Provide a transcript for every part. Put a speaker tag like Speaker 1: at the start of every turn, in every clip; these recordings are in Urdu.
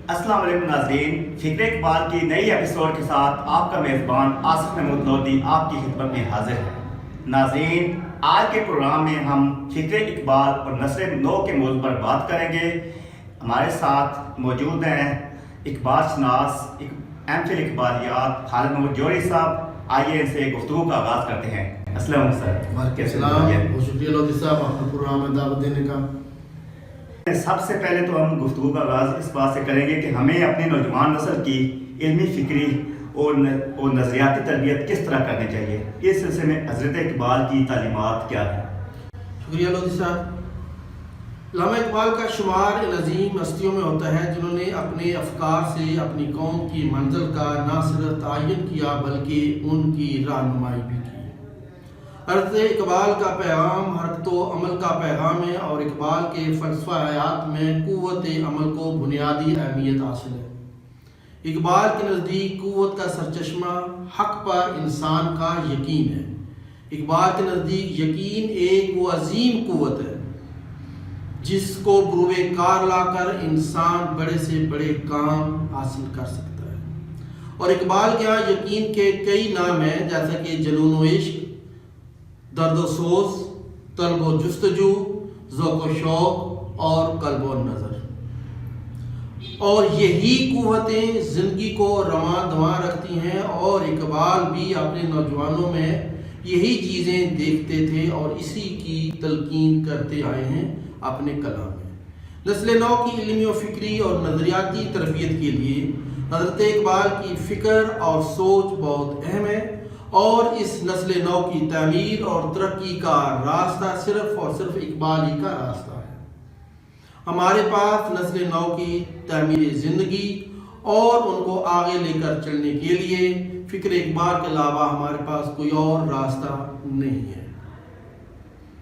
Speaker 1: السلام علیکم ناظرین، فکر اقبال کی نئی ایپیسوڈ کے ساتھ آپ کا میزبان آصف محمود لودھی آپ کی خدمت میں حاضر ہے۔ ناظرین، آج کے پروگرام میں ہم فکر اقبال اور نثر نو کے موضوع پر بات کریں گے۔ ہمارے ساتھ موجود ہیں اقبال شناس ایم فل اقبالیات خالد محمود جوہری صاحب۔ آئیے ان سے گفتگو کا آغاز کرتے ہیں۔ السلام علیکم سر۔
Speaker 2: وعلیکم السلام، بہت شکریہ لودھی صاحب آپ کو پروگرام میں دعوت دینے کا۔
Speaker 1: سب سے پہلے تو ہم گفتگو کا آغاز اس بات سے کریں گے کہ ہمیں اپنی نوجوان نسل کی علمی، فکری اور نظریاتی تربیت کس طرح کرنی چاہیے۔ اس سلسلے میں حضرت اقبال کی تعلیمات کیا ہیں؟
Speaker 2: شکریہ لودھی صاحب۔ علامہ اقبال کا شمار ان عظیم ہستیوں میں ہوتا ہے جنہوں نے اپنے افکار سے اپنی قوم کی منزل کا نہ صرف تعین کیا بلکہ ان کی رہنمائی بھی کی۔ حضرت اقبال کا پیغام حرکت و عمل کا پیغام ہے اور اقبال کے فلسفہ حیات میں قوت عمل کو بنیادی اہمیت حاصل ہے۔ اقبال کے نزدیک قوت کا سرچشمہ حق پر انسان کا یقین ہے۔ اقبال کے نزدیک یقین ایک وہ عظیم قوت ہے جس کو بروئے کار لا کر انسان بڑے سے بڑے کام حاصل کر سکتا ہے۔ اور اقبال کے یہاں یقین کے کئی نام ہیں، جیسا کہ جنون و عشق، درد و سوز، طلب و جستجو، ذوق و شوق اور قلب و نظر۔ اور یہی قوتیں زندگی کو رواں دواں رکھتی ہیں، اور اقبال بھی اپنے نوجوانوں میں یہی چیزیں دیکھتے تھے اور اسی کی تلقین کرتے آئے ہیں اپنے کلام میں۔ نسل نو کی علمی و فکری اور نظریاتی تربیت کے لیے حضرت اقبال کی فکر اور سوچ بہت اہم ہے، اور اس نسل نو کی تعمیر اور ترقی کا راستہ صرف اور صرف اقبال ہی کا راستہ ہے۔ ہمارے پاس نسل نو کی تعمیر زندگی اور ان کو آگے لے کر چلنے کے لیے فکر اقبال کے علاوہ ہمارے پاس کوئی اور راستہ نہیں ہے۔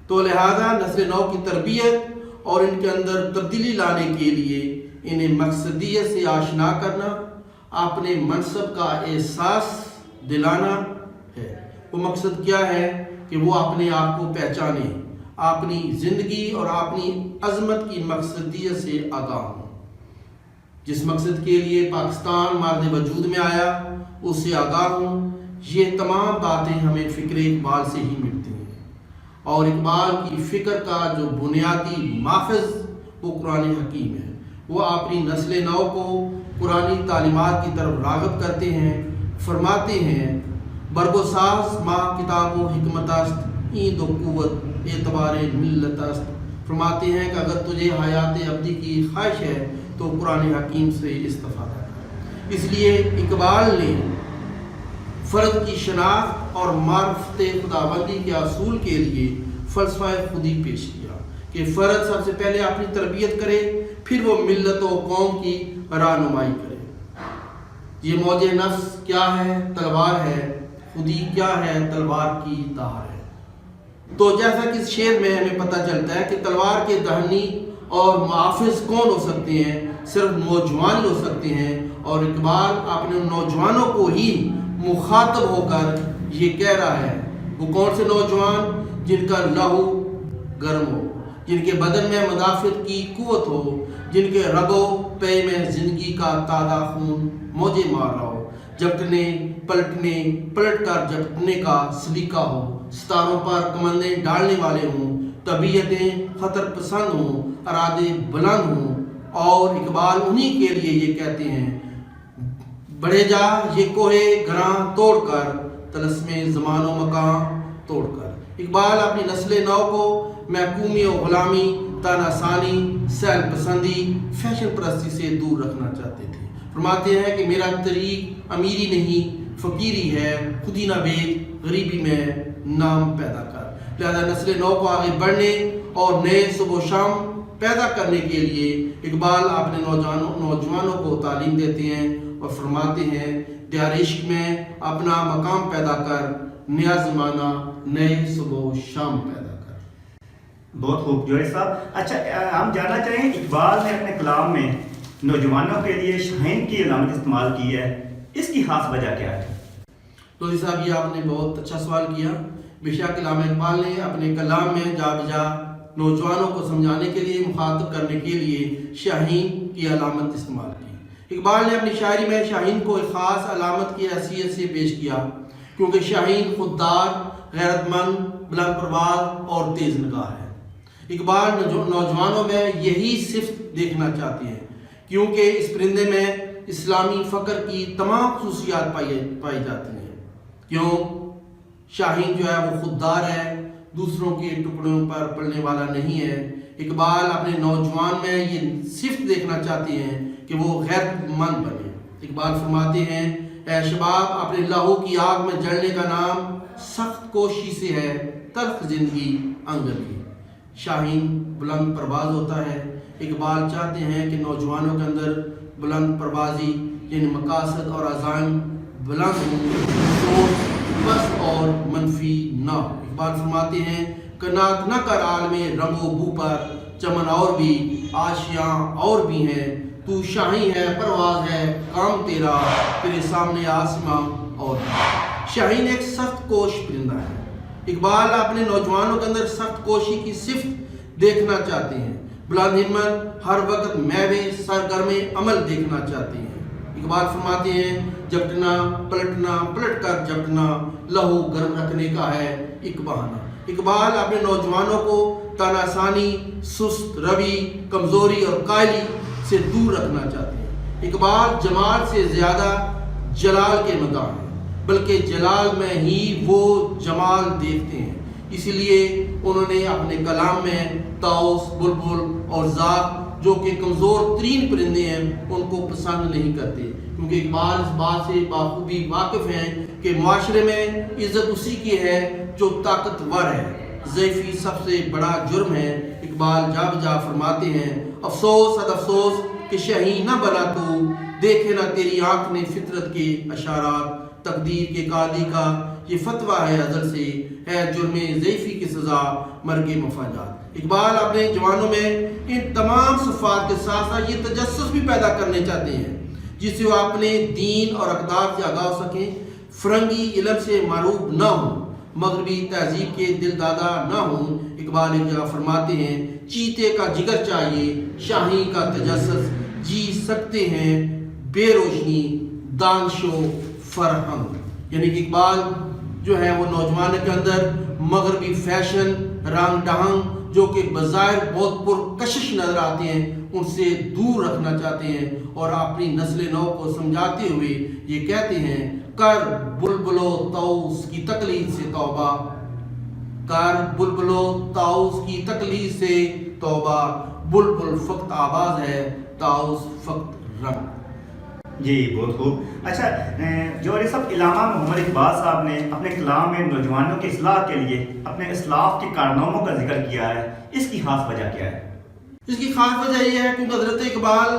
Speaker 2: تو لہذا نسل نو کی تربیت اور ان کے اندر تبدیلی لانے کے لیے انہیں مقصدیت سے آشنا کرنا، اپنے منصب کا احساس دلانا ہے۔ وہ مقصد کیا ہے کہ وہ اپنے آپ کو پہچانے، اپنی زندگی اور اپنی عظمت کی مقصدیت سے آگاہ ہوں۔ جس مقصد کے لیے پاکستان مارد وجود میں آیا اس سے آگاہ ہوں۔ یہ تمام باتیں ہمیں فکر اقبال سے ہی ملتی ہیں، اور اقبال کی فکر کا جو بنیادی ماخذ وہ قرآن حکیم ہے۔ وہ اپنی نسل نو کو قرآنی تعلیمات کی طرف راغب کرتے ہیں، فرماتے ہیں برگ و ساز ما کتاب و حکمت است، این دو قوت اعتبار ملت است۔ فرماتے ہیں کہ اگر تجھے حیات ابدی کی خواہش ہے تو قرآن حکیم سے استفادہ کر۔ اس لیے اقبال نے فرد کی شناخت اور معرفت خداوندی کے اصول کے لیے فلسفہ خودی پیش کیا کہ فرد سب سے پہلے اپنی تربیت کرے، پھر وہ ملت و قوم کی رہنمائی کرے۔ یہ موج نفس کیا ہے؟ تلوار ہے۔ خودی کیا ہے؟ تلوار کی دھار ہے۔ تو جیسا کہ اس شعر میں ہمیں پتہ چلتا ہے کہ تلوار کے دہنی اور محافظ کون ہو سکتے ہیں؟ صرف نوجوان ہو سکتے ہیں، اور اقبال اپنے نوجوانوں کو ہی مخاطب ہو کر یہ کہہ رہا ہے۔ وہ کون سے نوجوان؟ جن کا لہو گرم ہو، جن کے بدن میں مدافعت کی قوت ہو، جن کے رگو پے میں زندگی کا تازہ خون موجے مار رہا ہو، جھپٹنے پلٹ کر جھپٹنے کا سلیقہ ہو، ستاروں پر کمندیں ڈالنے والے ہوں، طبیعتیں خطر پسند ہوں، ارادے بلند ہوں۔ اور اقبال انہی کے لیے یہ کہتے ہیں بڑھے جا یہ کوہ گراں توڑ کر، طلسم زمان و مکان توڑ کر۔ اقبال اپنی نسل نو کو محکومی و غلامی، تانا سانی، سیل پسندی، فیشن پرستی سے دور رکھنا چاہتے تھے۔ فرماتے ہیں کہ میرا طریق امیری نہیں فقیری ہے، خودی نہ بیچ غریبی میں نام پیدا کر۔ لہذا نسل نو کو آگے بڑھنے اور نئے صبح و شام پیدا کرنے کے لیے اقبال اپنے نوجوانوں کو تعلیم دیتے ہیں اور فرماتے ہیں دیار عشق میں اپنا مقام پیدا کر، نیا زمانہ نئے صبح و شام پیدا کر۔
Speaker 1: بہت خوب جوہری صاحب۔ اچھا، ہم جاننا چاہیں اقبال نے اپنے کلام میں نوجوانوں کے لیے شاہین کی علامت استعمال کی ہے، اس کی خاص وجہ کیا ہے؟
Speaker 2: لودھی صاحب، یہ آپ نے بہت اچھا سوال کیا۔ بے شک علامہ اقبال نے اپنے کلام میں جا بجا نوجوانوں کو سمجھانے کے لیے، مخاطب کرنے کے لیے شاہین کی علامت استعمال کی۔ اقبال نے اپنی شاعری میں شاہین کو ایک خاص علامت کی حیثیت سے پیش کیا، کیونکہ شاہین خوددار، غیرت مند، بلند پرواز اور تیز نگاہ ہے۔ اقبال نوجوانوں میں یہی صفت دیکھنا چاہتے ہیں، کیونکہ اس پرندے میں اسلامی فکر کی تمام خصوصیات پائی جاتی ہیں۔ کیوں؟ شاہین جو ہے وہ خوددار ہے، دوسروں کے ٹکڑوں پر پلنے والا نہیں ہے۔ اقبال اپنے نوجوان میں یہ صفت دیکھنا چاہتے ہیں کہ وہ غیرت مند بنے۔ اقبال فرماتے ہیں، اے شباب، اپنے لہو کی آگ میں جلنے کا نام سخت کوشی سے ہے، تلخ زندگی انگلی۔ شاہین بلند پرواز ہوتا ہے۔ اقبال چاہتے ہیں کہ نوجوانوں کے اندر بلند پروازی یعنی مقاصد اور عزائم بلند ہوں، سوچ بس اور منفی نہ ہو۔ اقبال فرماتے ہیں، کنات نہ کر عالم رنگ و بو پر، چمن اور بھی آشیاں اور بھی ہیں، تو شاہی ہے، پرواز ہے، کام تیرا، تیرے سامنے آسماں اور بھی۔ شاہین ایک سخت کوش پرندہ ہے۔ اقبال اپنے نوجوانوں کے اندر سخت کوشی کی صفت دیکھنا چاہتے ہیں، بلند ہمت، ہر وقت میوے سرگرم عمل دیکھنا چاہتے ہیں۔ اقبال فرماتے ہیں، جھپٹنا پلٹنا، پلٹ کر جھپٹنا، لہو گرم رکھنے کا ہے ایک بہانہ۔ اقبال اپنے نوجوانوں کو تاناسانی، سست روی، کمزوری اور قائلی سے دور رکھنا چاہتے ہیں۔ اقبال جمال سے زیادہ جلال کے مداح ہیں، بلکہ جلال میں ہی وہ جمال دیکھتے ہیں۔ اسی لیے انہوں نے اپنے کلام میں طاؤس، بلبل اور زاغ جو کہ کمزور ترین پرندے ہیں ان کو پسند نہیں کرتے، کیونکہ اقبال اس بات سے بخوبی واقف ہیں کہ معاشرے میں عزت اسی کی ہے جو طاقتور ہے، ضعیفی سب سے بڑا جرم ہے۔ اقبال جا بجا فرماتے ہیں، افسوس حد افسوس کہ شاہین نہ بنا تو، دیکھے نہ تیری آنکھ نے فطرت کے اشارات، تقدیر کے قاضی کا یہ فتویٰ ہے ازل سے، ہے جرم ضعیفی کی سزا مرگ مفاجات۔ اقبال اپنے جوانوں میں ان تمام صفات کے ساتھ ساتھ یہ تجسس بھی پیدا کرنے چاہتے ہیں جس سے وہ اپنے دین اور اقدار سے آگاہ ہو سکیں، فرنگی علم سے معروف نہ ہوں، مغربی تہذیب کے دل دادا نہ ہوں۔ اقبال ایک جگہ فرماتے ہیں، چیتے کا جگر چاہیے، شاہی کا تجسس، جی سکتے ہیں بے روشنی دانش و فرہنگ۔ یعنی کہ اقبال جو ہے وہ نوجوان کے اندر مغربی فیشن، رنگ ڈھنگ جو کہ بظاہر بہت پرکشش نظر آتے ہیں ان سے دور رکھنا چاہتے ہیں، اور اپنی نسل نو کو سمجھاتے ہوئے یہ کہتے ہیں، کر بلبل و طاؤس کی تقلید سے توبہ، کر بلبل و طاؤس کی تقلید سے توبہ، بلبل فقط آواز ہے، طاؤس فقط رنگ۔
Speaker 1: جی بہت خوب۔ اچھا، جو یہ سب علامہ محمد اقبال صاحب نے اپنے کلام میں نوجوانوں کی اصلاح کے لیے اپنے اسلاف کے کارناموں کا ذکر کیا ہے، اس کی خاص وجہ کیا ہے؟
Speaker 2: اس کی خاص وجہ یہ ہے کہ حضرت اقبال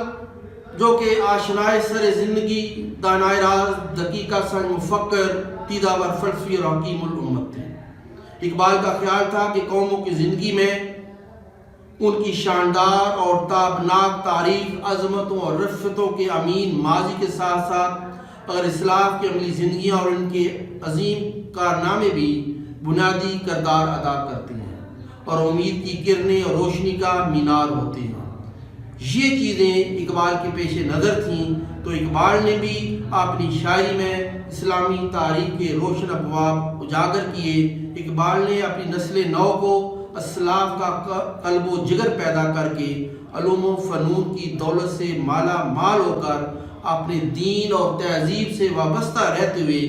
Speaker 2: جو کہ آشنائے سر زندگی، دانائے راز، دقیقہ سنج مفکر، تیدہ ور فلسفی اور حکیم الامت تھے۔ اقبال کا خیال تھا کہ قوموں کی زندگی میں ان کی شاندار اور تابناک تاریخ، عظمتوں اور رفتوں کے امین ماضی کے ساتھ ساتھ اگر اسلاف کی عملی زندگیاں اور ان کے عظیم کارنامے بھی بنیادی کردار ادا کرتے ہیں اور امید کی کرنیں اور روشنی کا مینار ہوتے ہیں۔ یہ چیزیں اقبال کے پیش نظر تھیں تو اقبال نے بھی اپنی شاعری میں اسلامی تاریخ کے روشن ابواب اجاگر کیے۔ اقبال نے اپنی نسل نو کو اسلاف کا قلب و جگر پیدا کر کے علوم و فنون کی دولت سے مالا مال ہو کر اپنے دین اور تہذیب سے وابستہ رہتے ہوئے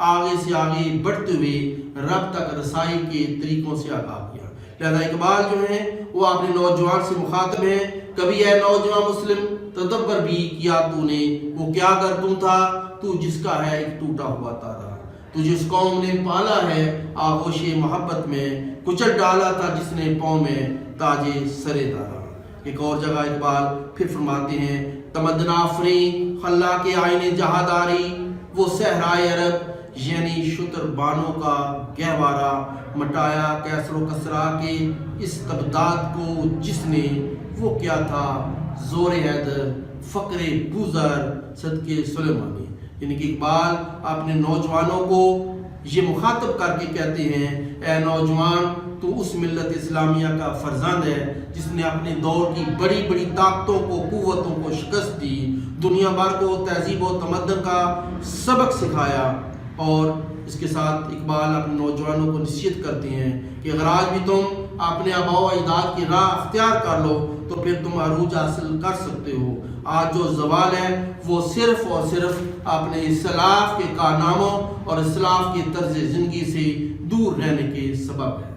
Speaker 2: آگے سے آگے بڑھتے ہوئے رب تک رسائی کے طریقوں سے آگاہ کیا۔ لہذا اقبال جو ہیں وہ اپنے نوجوان سے مخاطب ہیں، کبھی اے نوجوان مسلم تدبر بھی کیا تو نے، وہ کیا کرتوں تھا تو جس کا ہے ایک ٹوٹا ہوا تارا، تو جس قوم نے پالا ہے آغوش محبت میں، کچل ڈالا تھا جس نے پاؤں میں تاج سرے دارا۔ ایک اور جگہ اقبال پھر فرماتے ہیں، تمدن آفرین خلاق آئین جہاداری، وہ صحرائے عرب یعنی شتر بانوں کا گہوارہ، مٹایا کیسر و کسرا کے اس تبداد کو جس نے، وہ کیا تھا زور حیدر فقر بوزر صدقے سلیمانی۔ یعنی کہ اقبال اپنے نوجوانوں کو یہ مخاطب کر کے کہتے ہیں، اے نوجوان تو اس ملت اسلامیہ کا فرزند ہے جس نے اپنے دور کی بڑی بڑی طاقتوں کو، قوتوں کو شکست دی، دنیا بھر کو تہذیب و تمدن کا سبق سکھایا۔ اور اس کے ساتھ اقبال اپنے نوجوانوں کو نصیحت کرتے ہیں کہ اگر آج بھی تم اپنے آباء و اجداد کی راہ اختیار کر لو تو پھر تم عروج حاصل کر سکتے ہو۔ آج جو زوال ہے وہ صرف اور صرف اپنے اسلاف کے کارناموں اور اسلاف کے طرز زندگی سے دور رہنے کے سبب ہے۔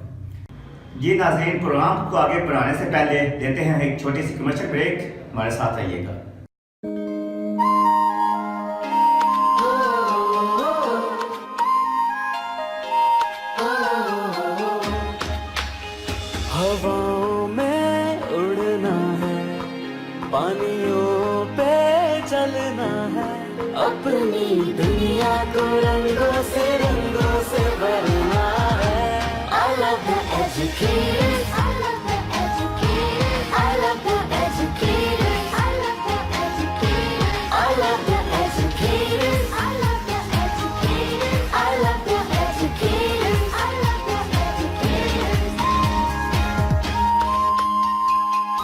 Speaker 1: جی ناظرین، پروگرام کو آگے بڑھانے سے پہلے لیتے ہیں ایک چھوٹی سی کمرشل بریک، ہمارے ساتھ رہیے گا۔
Speaker 3: ہواؤں میں اڑنا ہے، پانیوں پہ چلنا ہے، اپنی دنیا کو رنگوں سے بھرنا ہے۔ I love the educators, I love the educators, I love the educators, I love the educators, I love the educators, I love the educators, I love the educators, I love the educators.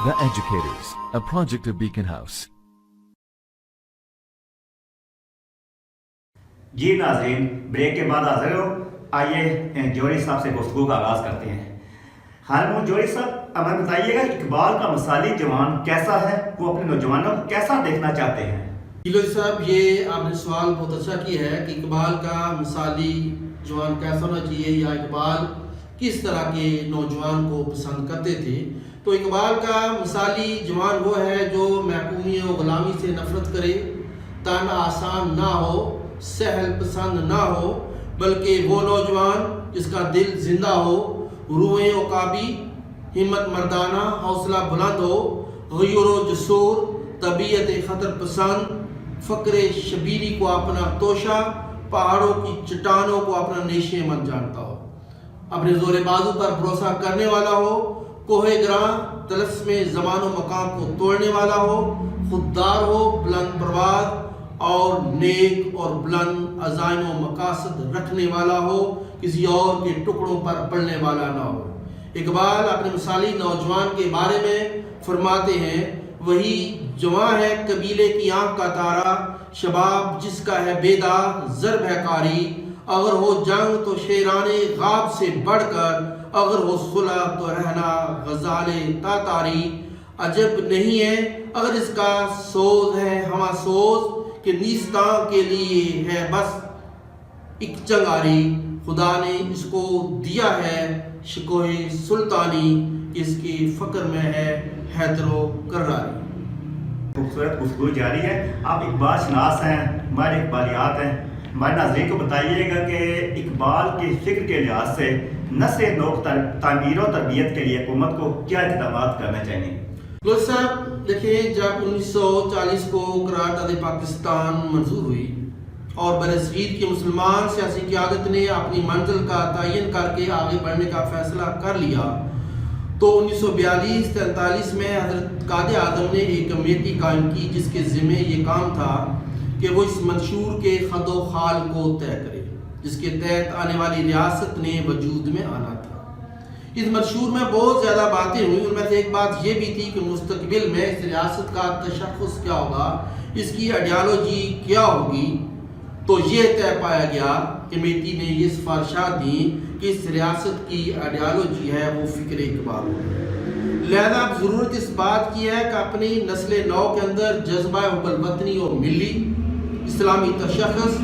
Speaker 4: The Educators, a project of Beacon House.
Speaker 1: جی ناظرین، بریک کے بعد حاضر ہو، آئیے جوہری صاحب سے گفتگو کا آغاز کرتے ہیں۔ ہارمون جوہری صاحب، ہمیں بتائیے گا اقبال کا مثالی جوان کیسا ہے، وہ اپنے نوجوانوں کو کیسا دیکھنا چاہتے ہیں؟
Speaker 2: جلوی صاحب، یہ آپ نے سوال بہت اچھا کیا ہے کہ اقبال کا مثالی جوان کیسا ہونا چاہیے، یا اقبال کس طرح کے نوجوان کو پسند کرتے تھے۔ تو اقبال کا مثالی جوان وہ ہے جو محکومی و غلامی سے نفرت کرے، تن آسان نہ ہو، سہل پسند نہ ہو، بلکہ وہ نوجوان جس کا دل زندہ ہو، روحیں عقابی، ہمت مردانہ، حوصلہ بلند ہو، غیور و جسور، طبیعت خطر پسند، فقر شبیری کو اپنا توشہ، پہاڑوں کی چٹانوں کو اپنا نیشے من جانتا ہو، اپنے زور بازو پر بھروسہ کرنے والا ہو، کوہ گراں طلسم زمان و مقام کو توڑنے والا ہو، خوددار ہو، بلند پرواز اور نیک اور بلند عزائم و مقاصد رکھنے والا ہو، کسی اور کے ٹکڑوں پر پڑنے والا نہ ہو۔ اقبال اپنے مثالی نوجوان کے بارے میں فرماتے ہیں، وہی جواں ہے قبیلے کی آنکھ کا تارا، شباب جس کا ہے بیدار ضرب ہے کاری، اگر ہو جنگ تو شیران غاب سے بڑھ کر، اگر ہو صلح تو رہنا غزال تاتاری، عجب نہیں ہے اگر اس کا سوز ہے ہما سوز، کہ نیستان کے لیے ہے بس ایک چنگاری، خدا نے اس کو دیا ہے شکوہ سلطانی، اس کی فکر میں ہے حیدر و کراری۔
Speaker 1: خوبصورت گفتگو جاری ہے۔ آپ اقبال شناس ہیں، ہمارے اقبالیات ہیں، ہمارے ناظرین کو بتائیے گا کہ اقبال کی فکر کے لحاظ سے نسل نو تعمیر و تربیت کے لیے حکومت کو کیا اقدامات کرنا چاہیے؟
Speaker 2: لوگ صاحب دیکھیں، جب 1940 کو قرارداد پاکستان منظور ہوئی اور برصغیر کی مسلمان سیاسی قیادت نے اپنی منزل کا تعین کر کے آگے بڑھنے کا فیصلہ کر لیا، تو 1942-43 میں حضرت قائد اعظم نے ایک کمیٹی قائم کی جس کے ذمہ یہ کام تھا کہ وہ اس منشور کے خد و خال کو طے کرے جس کے تحت آنے والی ریاست نے وجود میں آنا تھا۔ اس منشور میں بہت زیادہ باتیں ہوئی، ان میں سے ایک بات یہ بھی تھی کہ مستقبل میں اس ریاست کا تشخص کیا ہوگا، اس کی آئیڈیالوجی کیا ہوگی۔ تو یہ طے پایا گیا، کمیٹی نے یہ سفارشات دیں کہ اس ریاست کی آئیڈیالوجی ہے وہ فکر اقبال ہو۔ لہذا اب ضرورت اس بات کی ہے کہ اپنی نسل نو کے اندر جذبہ حب الوطنی اور ملی اسلامی تشخص،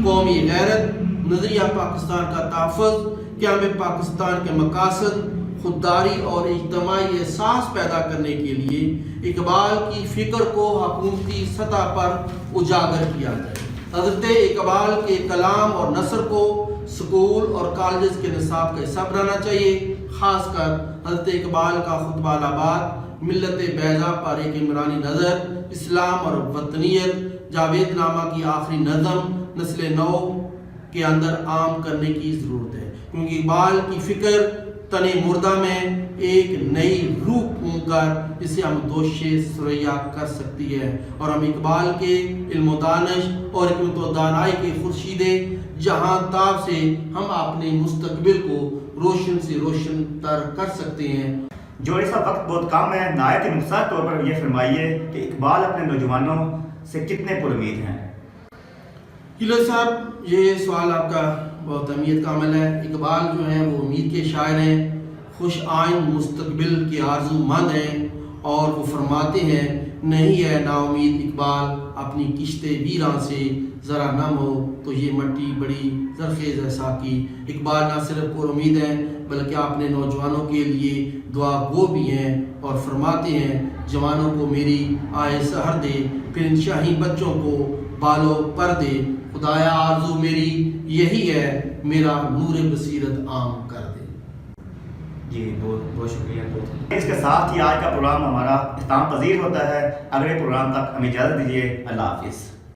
Speaker 2: قومی غیرت، نظریہ پاکستان کا تحفظ، قیام پاکستان کے مقاصد، خودداری اور اجتماعی احساس پیدا کرنے کے لیے اقبال کی فکر کو حکومتی سطح پر اجاگر کیا جائے۔ حضرت اقبال کے کلام اور نثر کو سکول اور کالجز کے نصاب کا حصہ بنانا چاہیے۔ خاص کر حضرت اقبال کا خطبہ الآباد، ملت بیضا پر ایک عمرانی نظر، اسلام اور وطنیت، جاوید نامہ کی آخری نظم نسل نو کے اندر عام کرنے کی ضرورت ہے، کیونکہ اقبال کی فکر تن مردہ میں ایک نئی روح پھونک کر اسے ہم دوش سریا کر سکتی ہے، اور ہم اقبال کے علم و دانش اور حکمت و دانائی کے خورشید جہاں تاب سے ہم اپنے مستقبل کو روشن سے روشن تر کر سکتے ہیں۔
Speaker 1: جو اس وقت بہت کم ہے، نہایت مختصر طور پر یہ فرمائیے کہ اقبال اپنے نوجوانوں سے کتنے پر امید ہیں؟
Speaker 2: ہلال صاحب، یہ سوال آپ کا بہت اہمیت کا عمل ہے۔ اقبال جو ہیں وہ امید کے شاعر ہیں، خوش آئند مستقبل کے آرزو مند ہیں، اور وہ فرماتے ہیں نہیں ہے نا امید اقبال اپنی کشت ویراں سے ذرا نم ہو تو یہ مٹی بڑی زرخیز ہے ساقی۔ اقبال نہ صرف پر امید ہیں بلکہ اپنے نوجوانوں کے لیے دعا گو بھی ہیں، اور فرماتے ہیں جوانوں کو میری آئے سحر دے، پھر ان شاہی بچوں کو بالو پر دے، خدایا آرزو میری یہی ہے، میرا نور بصیرت عام کر دے۔
Speaker 1: جی بہت بہت شکریہ۔ اس کے ساتھ ہی آج کا پروگرام ہمارا اختتام پذیر ہوتا ہے۔ اگلے پروگرام تک ہمیں اجازت دیجیے۔ اللہ حافظ۔